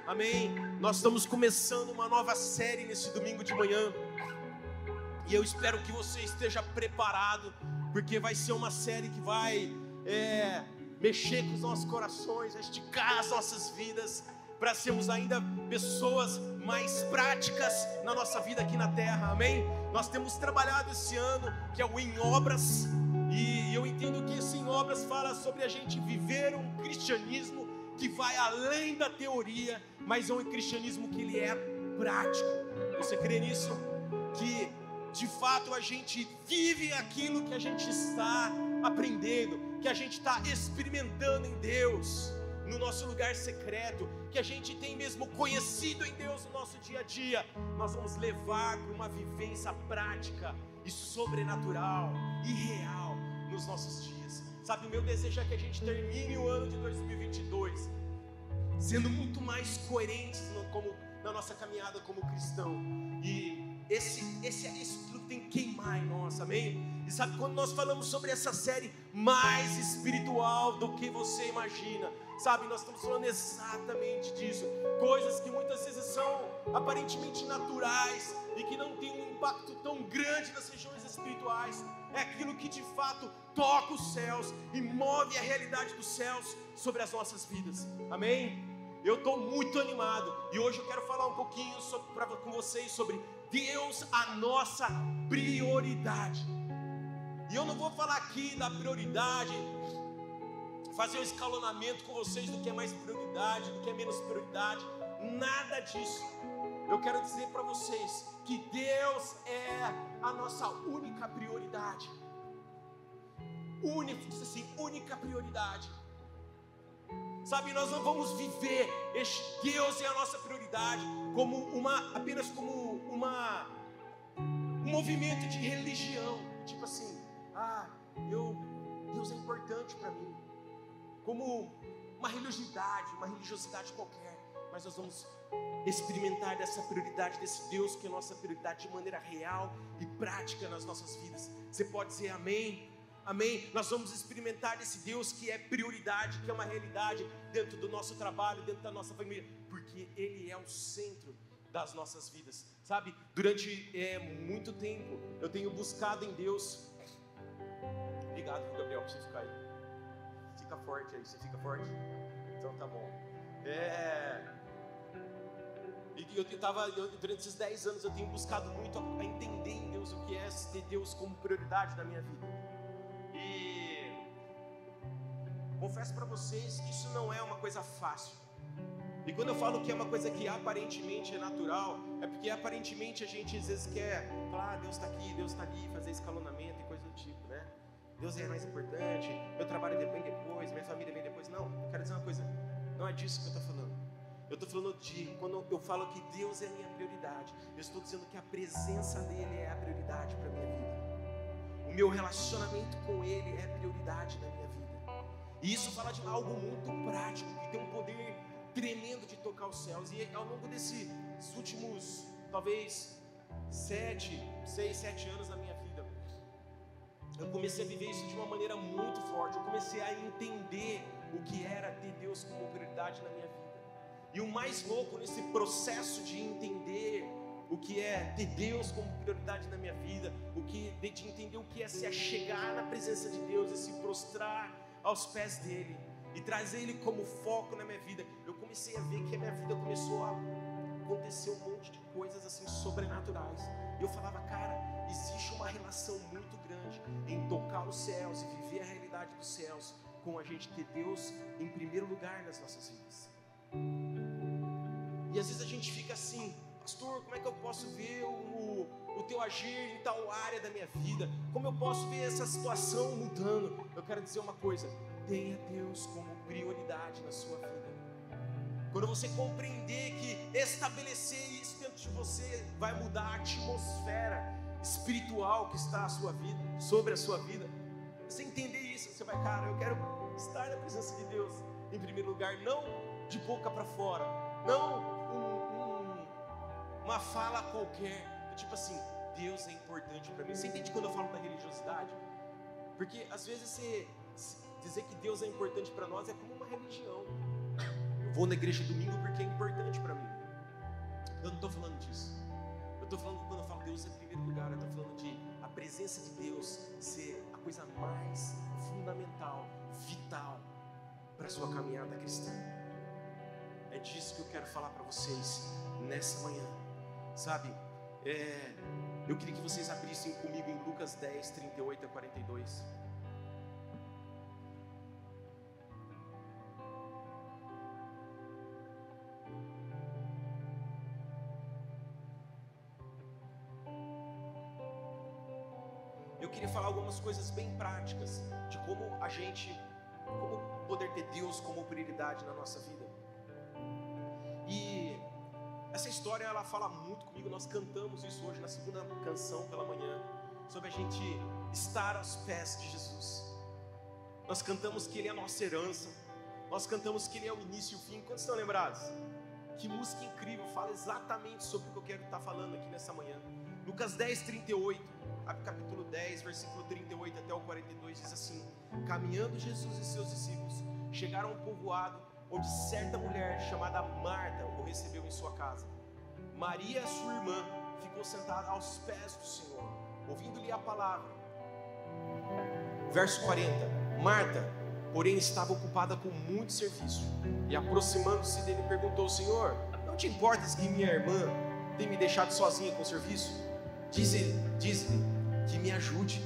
Amém? Nós estamos começando uma nova série nesse domingo de manhã. E eu espero que você esteja preparado, porque vai ser uma série que vai mexer com os nossos corações, esticar as nossas vidas, para sermos ainda pessoas mais práticas na nossa vida aqui na terra, amém? Nós temos trabalhado esse ano, que é o Em Obras, e eu entendo que esse Em Obras fala sobre a gente viver um cristianismo que vai além da teoria, mas é um cristianismo que ele é prático. Você crê nisso? Que de fato a gente vive aquilo que a gente está aprendendo, que a gente está experimentando em Deus, no nosso lugar secreto, que a gente tem mesmo conhecido em Deus no nosso dia a dia. Nós vamos levar para uma vivência prática e sobrenatural e real nos nossos dias. Sabe, o meu desejo é que a gente termine o ano de 2022 sendo muito mais coerentes na nossa caminhada como cristão. E esse é isso que tem que queimar em nós, amém? E sabe, quando nós falamos sobre essa série mais espiritual do que você imagina, sabe, nós estamos falando exatamente disso. Coisas que muitas vezes são aparentemente naturais e que não têm um impacto tão grande nas regiões espirituais. É aquilo que de fato toca os céus e move a realidade dos céus sobre as nossas vidas, amém? Eu estou muito animado e hoje eu quero falar um pouquinho com vocês sobre Deus, a nossa prioridade. E eu não vou falar aqui da prioridade, fazer um escalonamento com vocês do que é mais prioridade, do que é menos prioridade, nada disso. Eu quero dizer para vocês que Deus é a nossa única prioridade. Única prioridade. Sabe, nós não vamos viver este Deus é a nossa prioridade apenas como um movimento de religião, tipo assim, Deus é importante para mim, como uma religiosidade qualquer, mas nós vamos experimentar dessa prioridade, desse Deus que é a nossa prioridade de maneira real e prática nas nossas vidas. Você pode dizer amém? Amém? Nós vamos experimentar esse Deus que é prioridade, que é uma realidade dentro do nosso trabalho, dentro da nossa família, porque Ele é o centro das nossas vidas. Sabe, durante muito tempo eu tenho buscado em Deus. Obrigado, Gabriel, por você ficar aí. Fica forte aí, você fica forte? Então tá bom. Durante esses 10 anos eu tenho buscado muito a entender em Deus o que é ter Deus como prioridade na minha vida. E confesso para vocês que isso não é uma coisa fácil. E quando eu falo que é uma coisa que aparentemente é natural, é porque aparentemente a gente às vezes quer falar, Deus está aqui, Deus está ali, fazer escalonamento e coisa do tipo, né? Deus é mais importante, meu trabalho vem depois, minha família vem depois. Não, eu quero dizer uma coisa, não é disso que eu estou falando. Eu estou falando quando eu falo que Deus é a minha prioridade, eu estou dizendo que a presença dEle é a prioridade para a minha vida. O meu relacionamento com Ele é prioridade na minha vida. E isso fala de algo muito prático, que tem um poder tremendo de tocar os céus. E ao longo desses últimos, talvez 6, 7 anos da minha vida, eu comecei a viver isso de uma maneira muito forte. Eu comecei a entender o que era ter Deus como prioridade na minha vida. E o mais louco nesse processo de entender o que é ter Deus como prioridade na minha vida, de entender o que é se achegar na presença de Deus e se prostrar aos pés dEle e trazer Ele como foco na minha vida, eu comecei a ver que a minha vida começou a acontecer um monte de coisas assim sobrenaturais. E eu falava, cara, existe uma relação muito grande em tocar os céus e viver a realidade dos céus com a gente ter Deus em primeiro lugar nas nossas vidas. E às vezes a gente fica assim, pastor, como é que eu posso ver o teu agir em tal área da minha vida? Como eu posso ver essa situação mudando? Eu quero dizer uma coisa, tenha Deus como prioridade na sua vida. Quando você compreender que estabelecer isso dentro de você vai mudar a atmosfera espiritual que está sobre a sua vida, você entender isso, você vai, cara, eu quero estar na presença de Deus em primeiro lugar, não de boca para fora, não uma fala qualquer, tipo assim, Deus é importante para mim. Você entende quando eu falo da religiosidade? Porque às vezes dizer que Deus é importante para nós é como uma religião. Eu vou na igreja domingo porque é importante para estou falando, quando eu falo Deus é primeiro lugar, eu estou falando de a presença de Deus ser a coisa mais fundamental, vital para a sua caminhada cristã. É disso que eu quero falar para vocês nessa manhã, sabe? Eu queria que vocês abrissem comigo em Lucas 10, 38 a 42. Eu queria falar algumas coisas bem práticas de como poder ter Deus como prioridade na nossa vida. E essa história, ela fala muito comigo. Nós cantamos isso hoje na segunda canção pela manhã, sobre a gente estar aos pés de Jesus. Nós cantamos que Ele é a nossa herança, nós cantamos que Ele é o início e o fim. Quantos estão lembrados? Que música incrível, fala exatamente sobre o que eu quero estar falando aqui nessa manhã. Lucas 10, 38, capítulo 10, versículo 38 até o 42, diz assim: caminhando Jesus e seus discípulos chegaram a um povoado onde certa mulher chamada Marta o recebeu em sua casa. Maria, sua irmã, ficou sentada aos pés do Senhor, ouvindo-lhe a palavra. Verso 40. Marta, porém, estava ocupada com muito serviço, e aproximando-se dele perguntou: Senhor, não te importas que minha irmã tenha me deixado sozinha com o serviço? Diz-lhe que me ajude.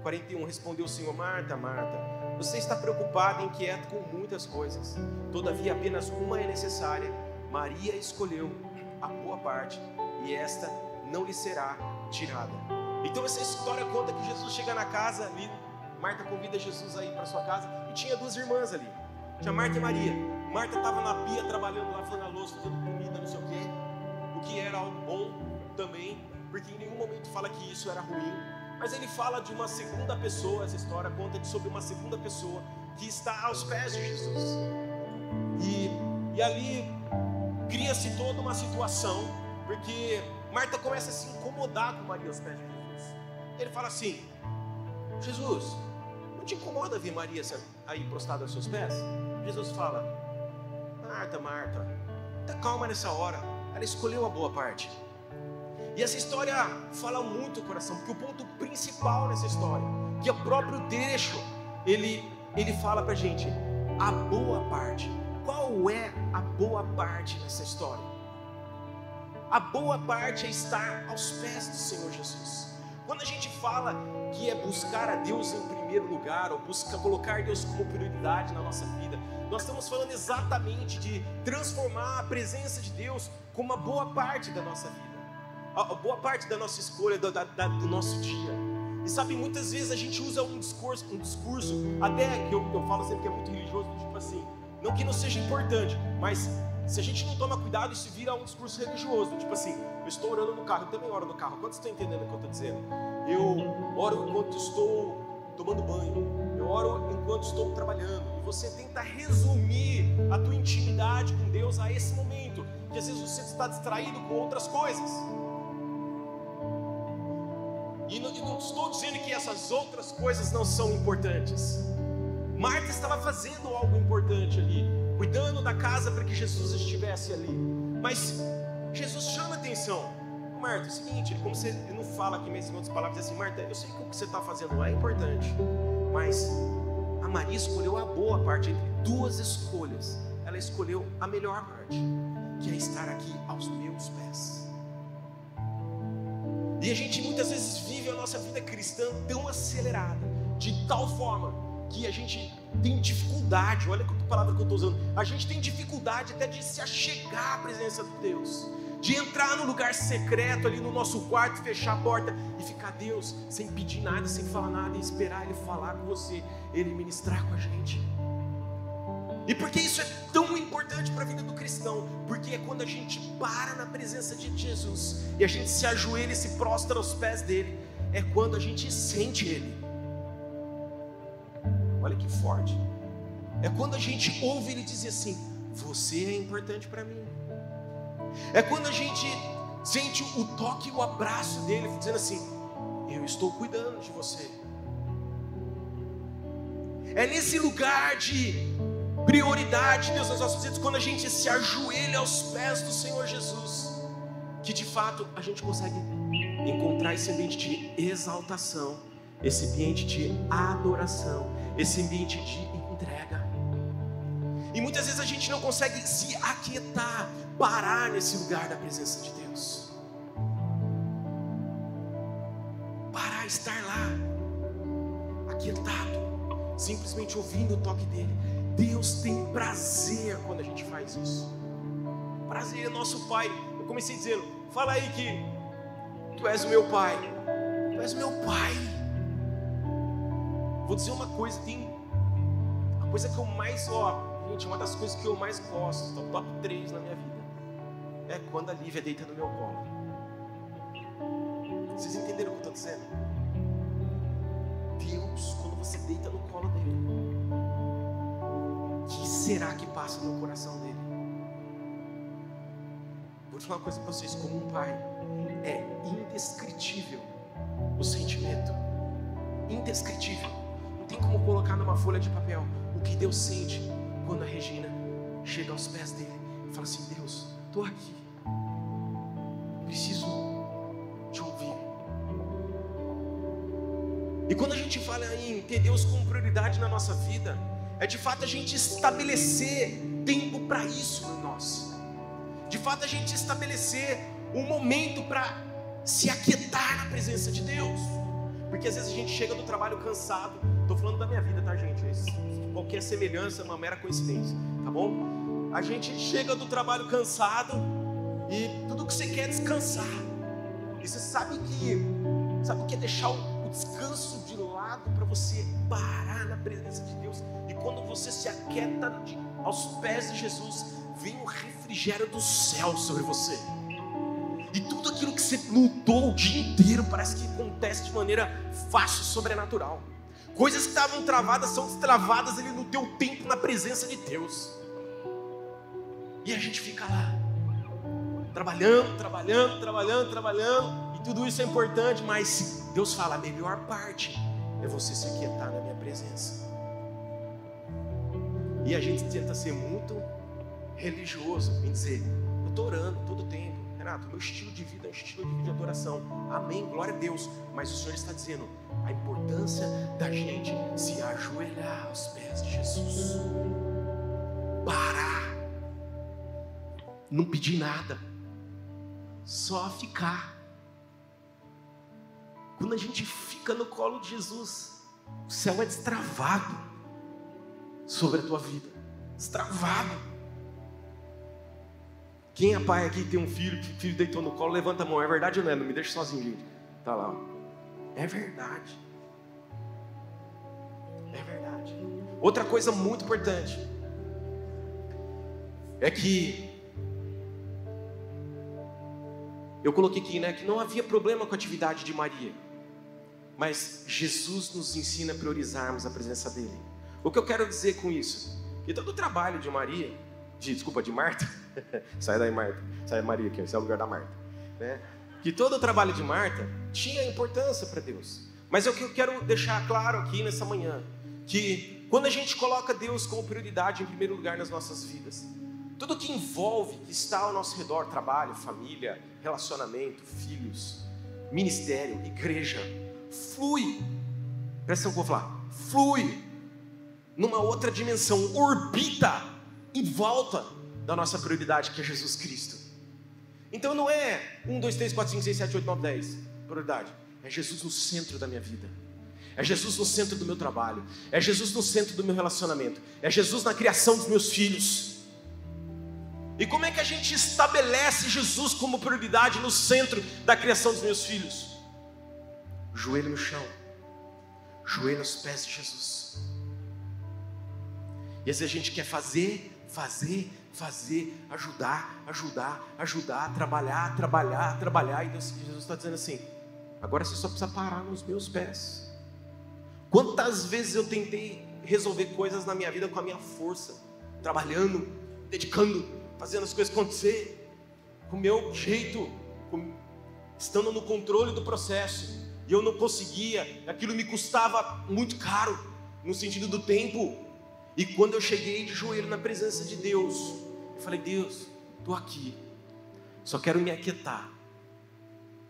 41. Respondeu o Senhor: Marta, Marta, você está preocupada e inquieta com muitas coisas, todavia apenas uma é necessária. Maria escolheu a boa parte, e esta não lhe será tirada. Então essa história conta que Jesus chega na casa ali. Marta convida Jesus a ir para sua casa, e tinha duas irmãs ali, tinha Marta e Maria. Marta estava na pia trabalhando, lavando a louça, fazendo comida, não sei o quê, o que era algo bom também, porque em nenhum momento fala que isso era ruim. Mas ele fala de uma segunda pessoa. Essa história conta sobre uma segunda pessoa que está aos pés de Jesus. E ali cria-se toda uma situação, porque Marta começa a se incomodar com Maria aos pés de Jesus. Ele fala assim: Jesus, não te incomoda ver Maria aí prostrada aos seus pés? Jesus fala: Marta, Marta, tá calma nessa hora, ela escolheu a boa parte. E essa história fala muito o coração, porque o ponto principal nessa história, que é o próprio texto, ele fala pra gente a boa parte. Qual é a boa parte nessa história? A boa parte é estar aos pés do Senhor Jesus. Quando a gente fala que é buscar a Deus em primeiro lugar, ou colocar Deus como prioridade na nossa vida, nós estamos falando exatamente de transformar a presença de Deus como uma boa parte da nossa vida, a boa parte da nossa escolha, do nosso dia. E sabe, muitas vezes a gente usa um discurso até que eu falo sempre que é muito religioso, tipo assim, não que não seja importante, mas se a gente não toma cuidado, isso vira um discurso religioso, tipo assim, eu estou orando no carro, eu também oro no carro. Quantos estão entendendo o que eu estou dizendo? Eu oro enquanto estou tomando banho, eu oro enquanto estou trabalhando, e você tenta resumir a tua intimidade com Deus a esse momento, que às vezes você está distraído com outras coisas. E não estou dizendo que essas outras coisas não são importantes. Marta estava fazendo algo importante ali, cuidando da casa para que Jesus estivesse ali. Mas Jesus chama a atenção. Marta, é o seguinte, ele não fala aqui, mas em outras palavras, diz assim: Marta, eu sei que o que você está fazendo é importante, mas a Maria escolheu a boa parte. Entre duas escolhas, ela escolheu a melhor parte, que é estar aqui aos meus pés. E a gente muitas vezes vive a nossa vida cristã tão acelerada, de tal forma que a gente tem dificuldade, olha a palavra que eu estou usando, a gente tem dificuldade até de se achegar à presença de Deus, de entrar no lugar secreto ali no nosso quarto, fechar a porta e ficar Deus sem pedir nada, sem falar nada, e esperar Ele falar com você, Ele ministrar com a gente. E por que isso é tão importante para a vida do cristão? Porque é quando a gente para na presença de Jesus e a gente se ajoelha e se prostra aos pés dele, é quando a gente sente Ele. Olha que forte. É quando a gente ouve Ele dizer assim: você é importante para mim. É quando a gente sente o toque e o abraço dele, dizendo assim: eu estou cuidando de você. É nesse lugar de prioridade, Deus, nas nossas vidas, quando a gente se ajoelha aos pés do Senhor Jesus, que de fato a gente consegue encontrar esse ambiente de exaltação, esse ambiente de adoração, esse ambiente de entrega. E muitas vezes a gente não consegue se aquietar, parar nesse lugar da presença de Deus. Parar, estar lá, aquietado, simplesmente ouvindo o toque dele. Deus tem prazer quando a gente faz isso. Prazer é nosso Pai. Eu comecei dizendo, fala aí que tu és o meu Pai. Tu és o meu Pai. Vou dizer uma coisa, tem a coisa que eu mais, gente, uma das coisas que eu mais gosto, top 3 na minha vida, é quando a Lívia deita no meu colo. Vocês entenderam o que eu estou dizendo? Deus, quando você deita no colo dele, o que será que passa no coração dele? Vou te falar uma coisa para vocês, como um pai, é indescritível o sentimento, indescritível. Não tem como colocar numa folha de papel o que Deus sente quando a Regina chega aos pés dele e fala assim: Deus, estou aqui, preciso te ouvir. E quando a gente fala em ter Deus como prioridade na nossa vida, é de fato a gente estabelecer tempo para isso em nós. De fato a gente estabelecer um momento para se aquietar na presença de Deus. Porque às vezes a gente chega do trabalho cansado. Estou falando da minha vida, tá, gente? Qualquer semelhança é uma mera coincidência, tá bom? A gente chega do trabalho cansado e tudo que você quer é descansar. E você sabe o que é deixar o descanso de lado para você parar na presença de Deus. E quando você se aquieta aos pés de Jesus, vem o refrigério do céu sobre você. E tudo aquilo que você lutou o dia inteiro parece que acontece de maneira fácil, sobrenatural. Coisas que estavam travadas são destravadas ali no teu tempo, na presença de Deus. E a gente fica lá, trabalhando. E tudo isso é importante, mas Deus fala, a melhor parte é você se aquietar na minha presença. E a gente tenta ser muito religioso em dizer, eu estou orando todo o tempo, Renato, meu estilo de vida é um estilo de vida de adoração, amém, glória a Deus. Mas o Senhor está dizendo a importância da gente se ajoelhar aos pés de Jesus, parar, não pedir nada, só ficar. Quando a gente fica no colo de Jesus, o céu é destravado sobre a tua vida, destravado. Quem é pai aqui tem um filho, que o filho deitou no colo, levanta a mão. É verdade ou não é? Não me deixa sozinho, gente. Tá lá, ó. É verdade. É verdade. Outra coisa muito importante é que eu coloquei aqui, né, que não havia problema com a atividade de Maria, mas Jesus nos ensina a priorizarmos a presença dele. O que eu quero dizer com isso? Que todo o trabalho de Maria, de Marta, sai daí Marta, sai Maria aqui, esse é o lugar da Marta, né? Que todo o trabalho de Marta tinha importância para Deus. Mas é o que eu quero deixar claro aqui nessa manhã, que quando a gente coloca Deus como prioridade em primeiro lugar nas nossas vidas, tudo que envolve, que está ao nosso redor, trabalho, família, relacionamento, filhos, ministério, igreja, flui, presta atenção que eu vou falar, flui numa outra dimensão, orbita em volta da nossa prioridade, que é Jesus Cristo. Então não é 1, 2, 3, 4, 5, 6, 7, 8, 9, 10 prioridade. É Jesus no centro da minha vida. É Jesus no centro do meu trabalho. É Jesus no centro do meu relacionamento. É Jesus na criação dos meus filhos. E como é que a gente estabelece Jesus como prioridade no centro da criação dos meus filhos? Joelho no chão, joelho aos pés de Jesus. E às vezes a gente quer fazer, ajudar, trabalhar. E Jesus está dizendo assim, agora você só precisa parar nos meus pés. Quantas vezes eu tentei resolver coisas na minha vida com a minha força, trabalhando, dedicando, fazendo as coisas acontecer, com o meu jeito, estando no controle do processo, e eu não conseguia, aquilo me custava muito caro, no sentido do tempo. E quando eu cheguei de joelho na presença de Deus, eu falei, Deus, estou aqui, Só quero me aquietar.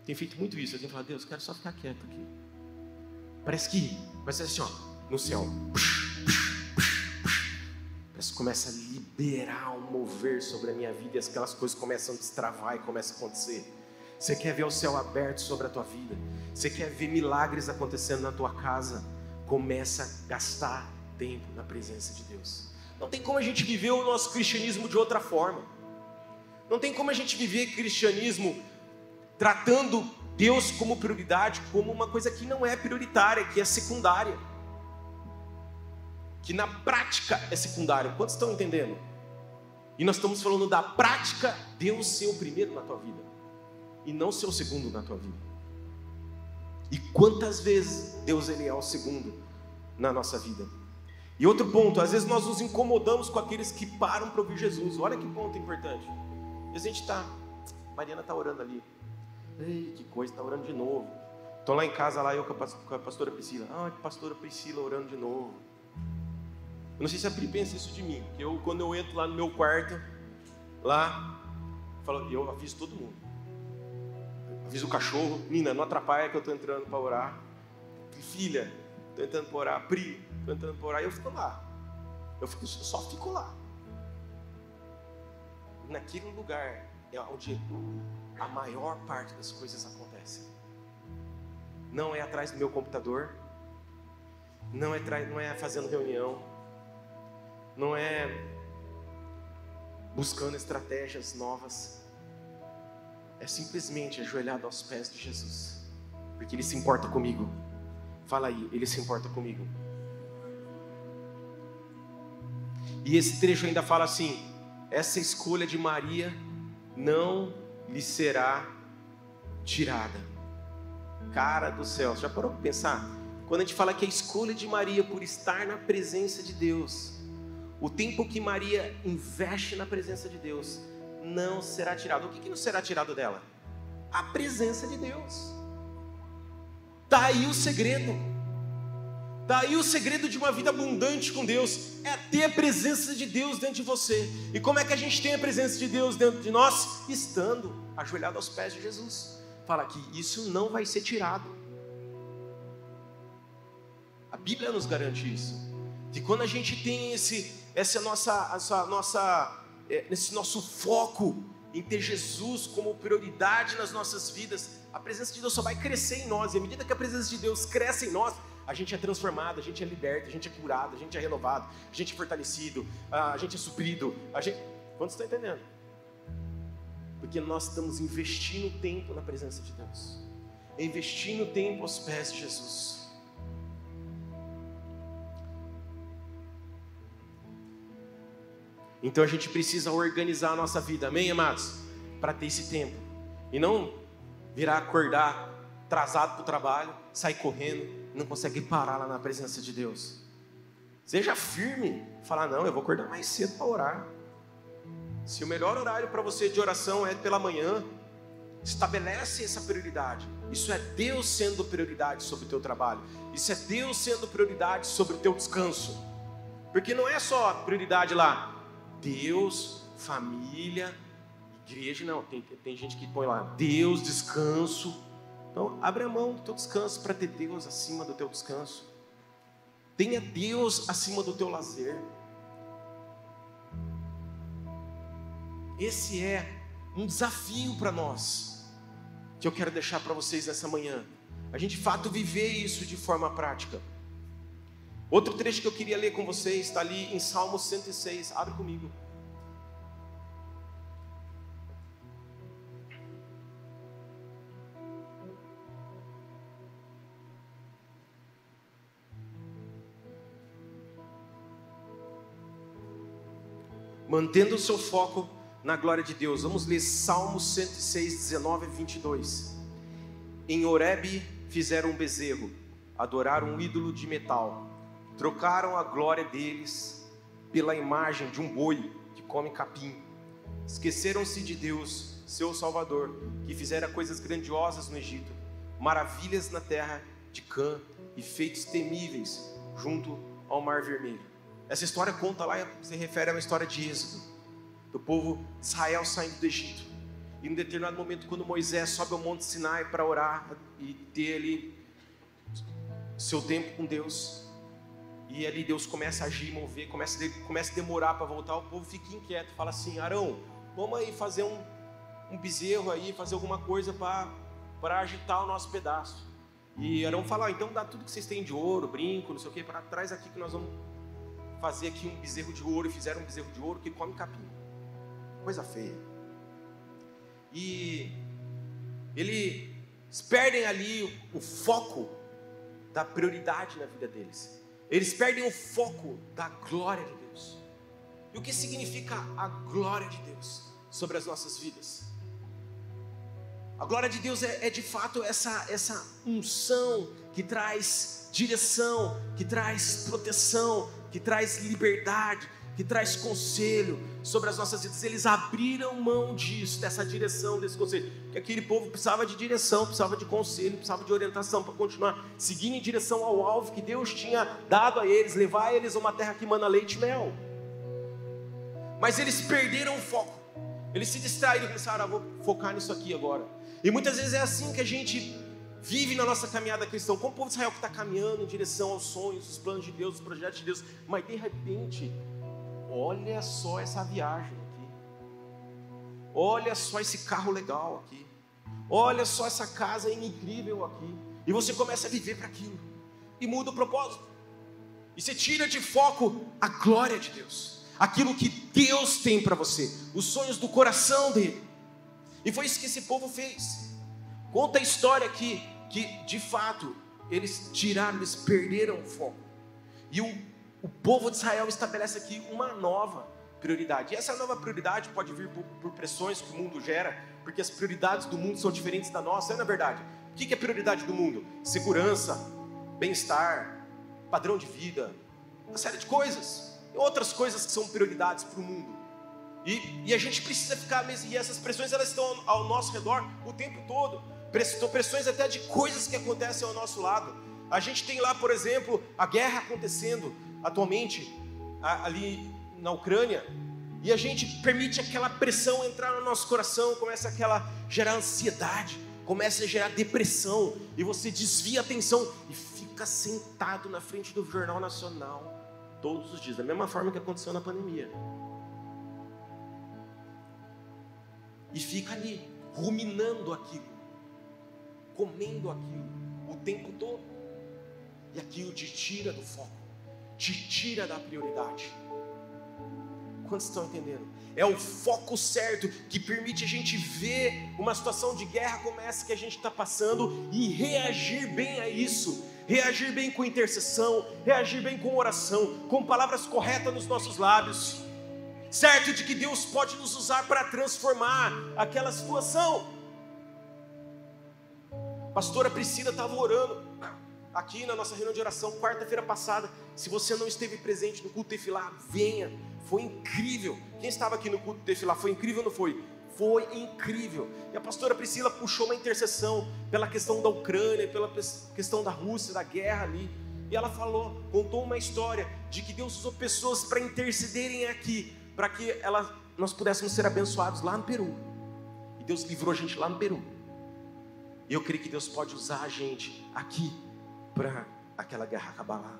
Tenho feito muito isso. Eu tenho falado, Deus, quero só ficar quieto aqui. Parece assim, ó, no céu. Parece que começa a liberar um mover sobre a minha vida e aquelas coisas começam a destravar e começam a acontecer. Você quer ver o céu aberto sobre a tua vida? Você quer ver milagres acontecendo na tua casa? Começa a gastar tempo na presença de Deus. Não tem como a gente viver o nosso cristianismo de outra forma. Não tem como a gente viver cristianismo tratando Deus como prioridade, como uma coisa que não é prioritária, que é secundária. Que na prática é secundária. Quantos estão entendendo? E nós estamos falando da prática, Deus ser o primeiro na tua vida e não ser o segundo na tua vida. E quantas vezes Deus ele é o segundo na nossa vida? E outro ponto, às vezes nós nos incomodamos com aqueles que param para ouvir Jesus. Olha que ponto importante. Às vezes a gente está, Mariana está orando ali. Ei, que coisa, está orando de novo. Estou lá em casa, lá eu com a pastora Priscila. Pastora Priscila orando de novo. Eu não sei se a Pri pensa isso de mim, porque quando eu entro lá no meu quarto, lá, eu aviso todo mundo. Aviso o cachorro, Nina, não atrapalha que eu estou entrando para orar. Filha, estou entrando para orar. Pri, estou entrando para orar. E eu fico lá. Eu só fico lá. Naquele lugar é onde a maior parte das coisas acontecem. Não é atrás do meu computador, não é fazendo reunião, não é buscando estratégias novas, é simplesmente ajoelhado aos pés de Jesus, porque Ele se importa comigo. Fala aí, Ele se importa comigo. E esse trecho ainda fala assim: essa escolha de Maria não lhe será tirada. Cara do céu, já parou para pensar? Quando a gente fala que a escolha de Maria por estar na presença de Deus, o tempo que Maria investe na presença de Deus, não será tirado. O que não será tirado dela? A presença de Deus. Está aí o segredo. Está aí o segredo de uma vida abundante com Deus. É ter a presença de Deus dentro de você. E como é que a gente tem a presença de Deus dentro de nós? Estando ajoelhado aos pés de Jesus. Fala que isso não vai ser tirado. A Bíblia nos garante isso. Que quando a gente tem esse nosso foco em ter Jesus como prioridade nas nossas vidas, a presença de Deus só vai crescer em nós. E à medida que a presença de Deus cresce em nós, a gente é transformado, a gente é liberto, a gente é curado, a gente é renovado, a gente é fortalecido, a gente é suprido. Quantos estão entendendo? Porque nós estamos investindo tempo na presença de Deus, investindo tempo aos pés de Jesus. Então a gente precisa organizar a nossa vida, amém, amados? Para ter esse tempo. E não virar acordar atrasado para o trabalho, sair correndo, não consegue parar lá na presença de Deus. Seja firme, falar, não, eu vou acordar mais cedo para orar. Se o melhor horário para você de oração é pela manhã, estabelece essa prioridade. Isso é Deus sendo prioridade sobre o teu trabalho. Isso é Deus sendo prioridade sobre o teu descanso. Porque não é só prioridade lá, Deus, família, igreja, não. Tem gente que põe lá, Deus, descanso. Então, abre a mão do teu descanso para ter Deus acima do teu descanso. Tenha Deus acima do teu lazer. Esse é um desafio para nós, que eu quero deixar para vocês nessa manhã. A gente, de fato, viver isso de forma prática. Outro trecho que eu queria ler com vocês está ali em Salmo 106. Abre comigo. Mantendo o seu foco na glória de Deus. Vamos ler Salmo 106, 19 e 22. Em Horebe fizeram um bezerro, adoraram um ídolo de metal, trocaram a glória deles pela imagem de um boi que come capim. Esqueceram-se de Deus, seu Salvador, que fizera coisas grandiosas no Egito, maravilhas na terra de Cã e feitos temíveis junto ao Mar Vermelho. Essa história conta lá, se refere a uma história de Êxodo, do povo de Israel saindo do Egito. E em determinado momento, quando Moisés sobe ao Monte Sinai para orar e ter ali seu tempo com Deus, e ali Deus começa a agir, mover, começa a demorar para voltar, o povo fica inquieto, fala assim: Arão, vamos aí fazer um bezerro aí, fazer alguma coisa para agitar o nosso pedaço. E Arão fala: então dá tudo que vocês têm de ouro, brinco, não sei o que, para trás aqui que nós vamos fazer aqui um bezerro de ouro. E fizeram um bezerro de ouro que come capim, coisa feia. E eles perdem ali o foco da prioridade na vida deles. Eles perdem o foco da glória de Deus. E o que significa a glória de Deus sobre as nossas vidas? A glória de Deus é de fato essa unção que traz direção, que traz proteção, que traz liberdade, que traz conselho sobre as nossas vidas. Eles abriram mão disso, dessa direção, desse conselho, porque aquele povo precisava de direção, precisava de conselho, precisava de orientação para continuar seguindo em direção ao alvo que Deus tinha dado a eles, levar eles a uma terra que mana leite e mel. Mas eles perderam o foco, eles se distraíram e pensaram: vou focar nisso aqui agora. E muitas vezes é assim que a gente vive na nossa caminhada cristã, como o povo de Israel que está caminhando em direção aos sonhos, os planos de Deus, os projetos de Deus, mas de repente, olha só essa viagem aqui, olha só esse carro legal aqui, olha só essa casa incrível aqui, e você começa a viver para aquilo, e muda o propósito, e você tira de foco a glória de Deus, aquilo que Deus tem para você, os sonhos do coração dele. E foi isso que esse povo fez. Conta a história que de fato eles perderam o foco. E o povo de Israel estabelece aqui uma nova prioridade. E essa nova prioridade pode vir por pressões que o mundo gera, porque as prioridades do mundo são diferentes da nossa, não é verdade? O que é prioridade do mundo? Segurança, bem-estar, padrão de vida, uma série de coisas. E outras coisas que são prioridades para o mundo. E a gente precisa ficar mesmo, e essas pressões elas estão ao nosso redor o tempo todo. Pressões até de coisas que acontecem ao nosso lado. A gente tem lá, por exemplo, a guerra acontecendo atualmente ali na Ucrânia, e a gente permite aquela pressão entrar no nosso coração, começa a gerar ansiedade, começa a gerar depressão, e você desvia a atenção e fica sentado na frente do Jornal Nacional todos os dias, da mesma forma que aconteceu na pandemia. E fica ali, ruminando aquilo, comendo aquilo, o tempo todo. E aquilo te tira do foco, te tira da prioridade. Quantos estão entendendo? É o foco certo que permite a gente ver uma situação de guerra como essa que a gente está passando e reagir bem a isso. Reagir bem com intercessão, reagir bem com oração, com palavras corretas nos nossos lábios. Certo de que Deus pode nos usar para transformar aquela situação. A pastora Priscila estava orando aqui na nossa reunião de oração quarta-feira passada. Se você não esteve presente no culto Tefilá, venha, foi incrível. Quem estava aqui no culto Tefilá, foi incrível ou não foi? Foi incrível. E a pastora Priscila puxou uma intercessão pela questão da Ucrânia, pela questão da Rússia, da guerra ali. E ela contou uma história de que Deus usou pessoas para intercederem aqui, para que nós pudéssemos ser abençoados lá no Peru. E Deus livrou a gente lá no Peru. E eu creio que Deus pode usar a gente aqui para aquela guerra acabar lá.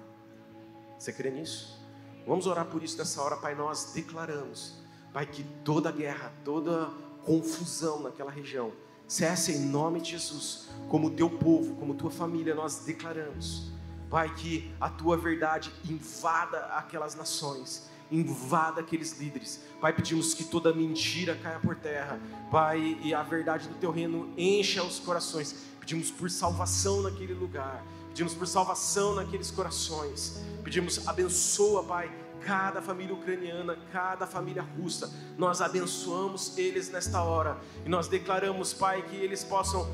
Você crê nisso? Vamos orar por isso nessa hora, Pai. Nós declaramos, Pai, que toda guerra, toda confusão naquela região cesse em nome de Jesus. Como teu povo, como tua família, nós declaramos, Pai, que a tua verdade invada aquelas nações, invada aqueles líderes. Pai, pedimos que toda mentira caia por terra, Pai, e a verdade do teu reino encha os corações. Pedimos por salvação naquele lugar, pedimos por salvação naqueles corações. Pedimos, abençoa, Pai, cada família ucraniana, cada família russa. Nós abençoamos eles nesta hora e nós declaramos, Pai, que eles possam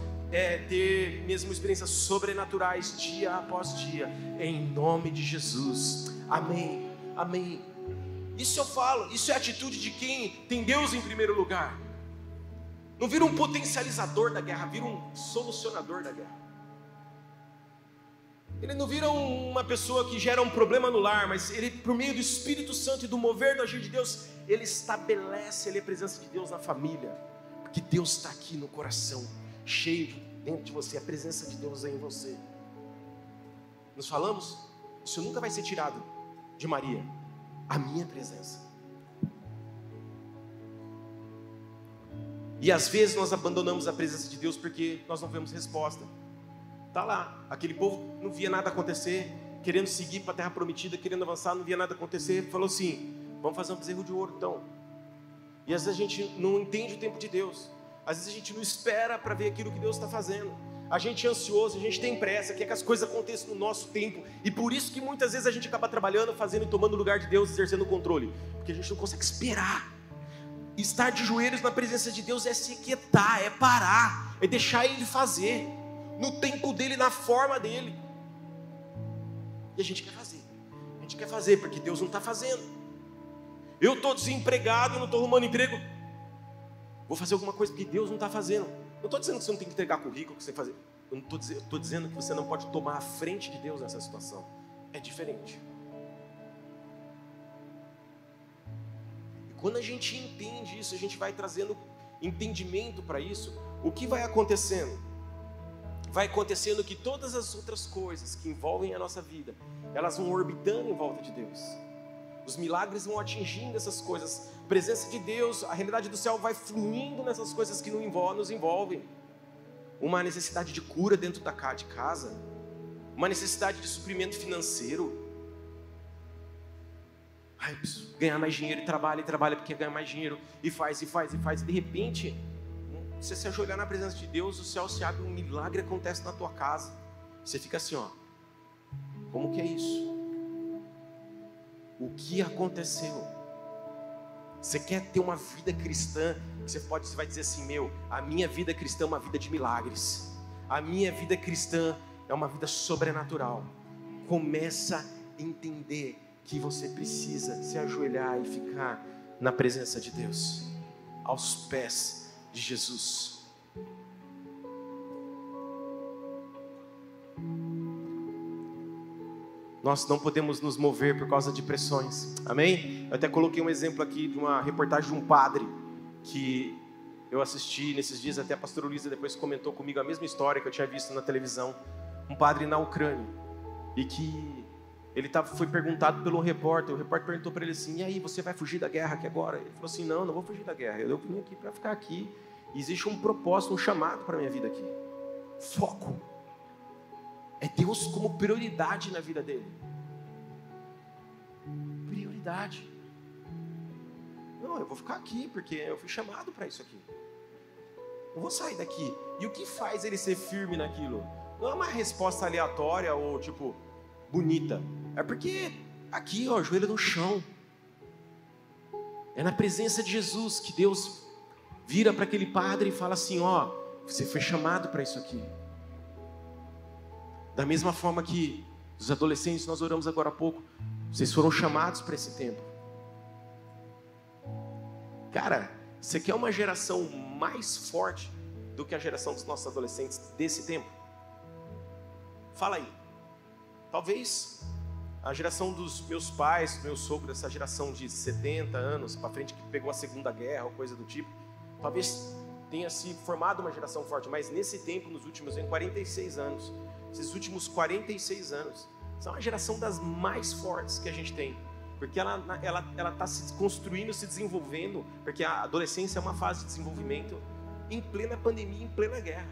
ter mesmo experiências sobrenaturais dia após dia, em nome de Jesus. Amém, amém. Isso eu falo, isso é a atitude de quem tem Deus em primeiro lugar. Não vira um potencializador da guerra, vira um solucionador da guerra. Ele não vira uma pessoa que gera um problema no lar, mas ele, por meio do Espírito Santo e do mover do agir de Deus, ele estabelece ali a presença de Deus na família. Porque Deus está aqui no coração, cheio dentro de você, a presença de Deus é em você. Nos falamos? Isso nunca vai ser tirado de Maria, a minha presença. E às vezes nós abandonamos a presença de Deus porque nós não vemos resposta. Está lá, aquele povo não via nada acontecer, querendo seguir para a terra prometida, querendo avançar, não via nada acontecer, falou assim, vamos fazer um bezerro de ouro então. E às vezes a gente não entende o tempo de Deus, às vezes a gente não espera para ver aquilo que Deus está fazendo, a gente é ansioso, a gente tem pressa, quer que as coisas aconteçam no nosso tempo, e por isso que muitas vezes a gente acaba trabalhando, fazendo e tomando o lugar de Deus, exercendo o controle, porque a gente não consegue esperar. Estar de joelhos na presença de Deus é se quietar, é parar, é deixar Ele fazer, no tempo dEle, na forma dEle. E a gente quer fazer porque Deus não está fazendo. Eu estou desempregado, não estou arrumando emprego, vou fazer alguma coisa porque Deus não está fazendo. Não estou dizendo que você não tem que entregar currículo, que você tem que fazer. Eu estou dizendo que você não pode tomar a frente de Deus nessa situação. É diferente. Quando a gente entende isso, a gente vai trazendo entendimento para isso, o que vai acontecendo? Vai acontecendo que todas as outras coisas que envolvem a nossa vida, elas vão orbitando em volta de Deus. Os milagres vão atingindo essas coisas. A presença de Deus, a realidade do céu vai fluindo nessas coisas que nos envolvem. Uma necessidade de cura dentro de casa, uma necessidade de suprimento financeiro. Ai, eu preciso ganhar mais dinheiro, e trabalha porque quer ganhar mais dinheiro, e faz. E de repente, você se ajoelhar na presença de Deus, o céu se abre, um milagre acontece na tua casa. Você fica assim, ó, como que é isso? O que aconteceu? Você quer ter uma vida cristã, você vai dizer assim, a minha vida cristã é uma vida de milagres. A minha vida cristã é uma vida sobrenatural. Começa a entender que você precisa se ajoelhar e ficar na presença de Deus, aos pés de Jesus. Nós não podemos nos mover por causa de pressões, amém? Eu até coloquei um exemplo aqui de uma reportagem de um padre que eu assisti nesses dias, até a pastora Luísa depois comentou comigo a mesma história que eu tinha visto na televisão. Um padre na Ucrânia, e que foi perguntado pelo repórter, o repórter perguntou para ele assim, e aí, você vai fugir da guerra aqui agora? Ele falou assim, não vou fugir da guerra, eu vim aqui para ficar aqui, e existe um propósito, um chamado para a minha vida aqui. Foco. É Deus como prioridade na vida dele. Prioridade. Não, eu vou ficar aqui, porque eu fui chamado para isso aqui. Eu vou sair daqui. E o que faz ele ser firme naquilo? Não é uma resposta aleatória ou tipo bonita. É porque aqui, ó, joelho no chão. É na presença de Jesus que Deus vira para aquele padre e fala assim, ó, você foi chamado para isso aqui. Da mesma forma que os adolescentes, nós oramos agora há pouco, vocês foram chamados para esse tempo. Cara, você quer uma geração mais forte do que a geração dos nossos adolescentes desse tempo? Fala aí. Talvez a geração dos meus pais, do meu sogro, essa geração de 70 anos para frente que pegou a Segunda Guerra ou coisa do tipo, talvez tenha se formado uma geração forte, mas nesse tempo, nos últimos 46 anos, esses últimos 46 anos, são a geração das mais fortes que a gente tem, porque ela está se construindo, se desenvolvendo, porque a adolescência é uma fase de desenvolvimento em plena pandemia, em plena guerra.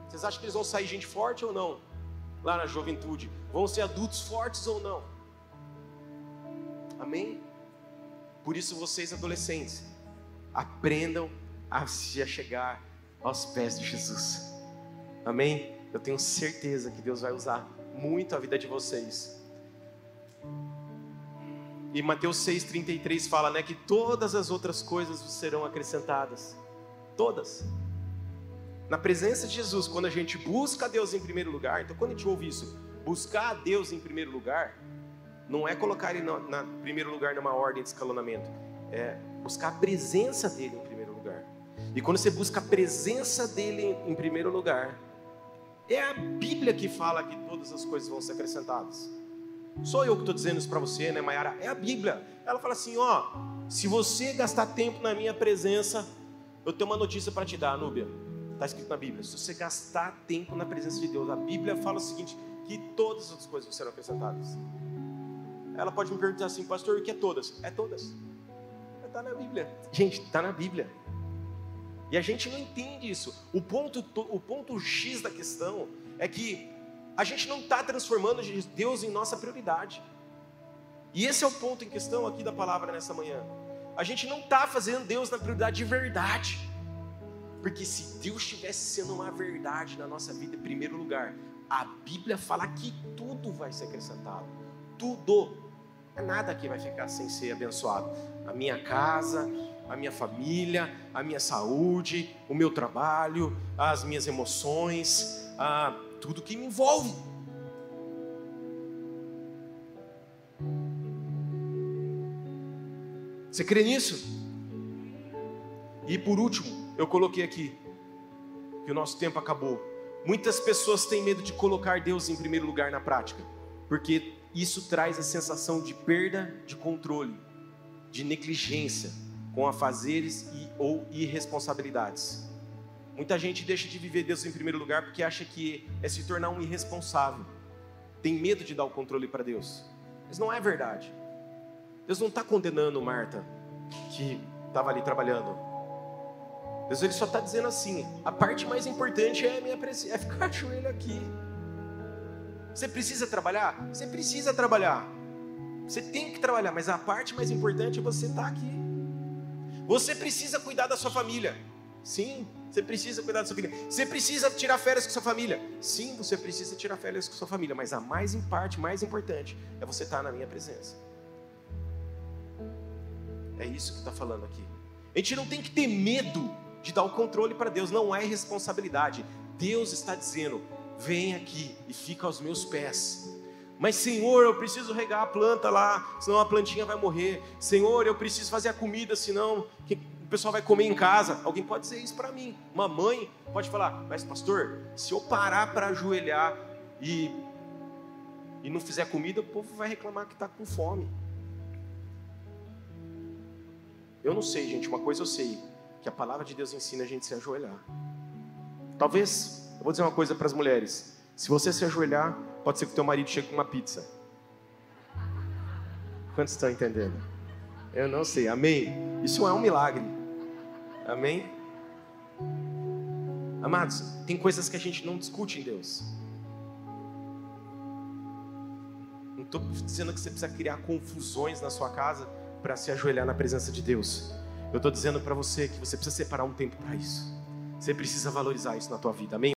Vocês acham que eles vão sair gente forte ou não? Lá na juventude, vão ser adultos fortes ou não? Amém? Por isso vocês adolescentes, aprendam a se achegar aos pés de Jesus. Amém? Eu tenho certeza que Deus vai usar muito a vida de vocês. E Mateus 6,33 fala, né, que todas as outras coisas serão acrescentadas. Todas. Na presença de Jesus, quando a gente busca a Deus em primeiro lugar, então quando a gente ouve isso, buscar a Deus em primeiro lugar, não é colocar Ele em primeiro lugar numa ordem de escalonamento, é buscar a presença dEle em primeiro lugar. E quando você busca a presença dEle em primeiro lugar, é a Bíblia que fala que todas as coisas vão ser acrescentadas. Sou eu que estou dizendo isso para você, né, Mayara? É a Bíblia. Ela fala assim, ó, se você gastar tempo na minha presença, Eu tenho uma notícia para te dar, Núbia. Está escrito na Bíblia. Se você gastar tempo na presença de Deus, a Bíblia fala o seguinte, que todas as outras coisas serão acrescentadas. Ela pode me perguntar assim, pastor, o que é todas? É todas. Está na Bíblia. Gente, está na Bíblia. E a gente não entende isso. O ponto X da questão é que a gente não está transformando Deus em nossa prioridade. E esse é o ponto em questão aqui da palavra nessa manhã. A gente não está fazendo Deus na prioridade de verdade. Porque se Deus estivesse sendo uma verdade na nossa vida em primeiro lugar, a Bíblia fala que tudo vai ser acrescentado. Tudo. Nada aqui vai ficar sem ser abençoado. A minha casa, a minha família, a minha saúde, o meu trabalho, as minhas emoções, tudo que me envolve. Você crê nisso? E por último, eu coloquei aqui que o nosso tempo acabou. Muitas pessoas têm medo de colocar Deus em primeiro lugar na prática, porque isso traz a sensação de perda de controle, de negligência com afazeres ou irresponsabilidades. Muita gente deixa de viver Deus em primeiro lugar porque acha que é se tornar um irresponsável. Tem medo de dar o controle para Deus. Mas não é verdade. Deus não está condenando Marta, que estava ali trabalhando. Deus ele só está dizendo assim, a parte mais importante é ficar de joelho aqui. Você precisa trabalhar? Você precisa trabalhar. Você tem que trabalhar, mas a parte mais importante é você estar aqui. Você precisa cuidar da sua família. Sim, você precisa cuidar da sua família. Você precisa tirar férias com sua família. Sim, você precisa tirar férias com sua família. Mas a parte mais importante é você estar na minha presença. É isso que está falando aqui. A gente não tem que ter medo de dar o controle para Deus. Não é responsabilidade. Deus está dizendo, vem aqui e fica aos meus pés. Mas Senhor, eu preciso regar a planta lá, senão a plantinha vai morrer. Senhor, eu preciso fazer a comida, senão o pessoal vai comer em casa. Alguém pode dizer isso para mim. Uma mãe pode falar, mas pastor, se eu parar para ajoelhar e não fizer comida, o povo vai reclamar que está com fome. Eu não sei, gente, uma coisa eu sei, que a palavra de Deus ensina a gente a se ajoelhar. Talvez, eu vou dizer uma coisa para as mulheres, se você se ajoelhar, pode ser que o teu marido chegue com uma pizza. Quantos estão entendendo? Eu não sei, amém? Isso é um milagre, amém? Amados, tem coisas que a gente não discute em Deus. Não estou dizendo que você precisa criar confusões na sua casa para se ajoelhar na presença de Deus. Eu estou dizendo para você que você precisa separar um tempo para isso. Você precisa valorizar isso na tua vida, amém?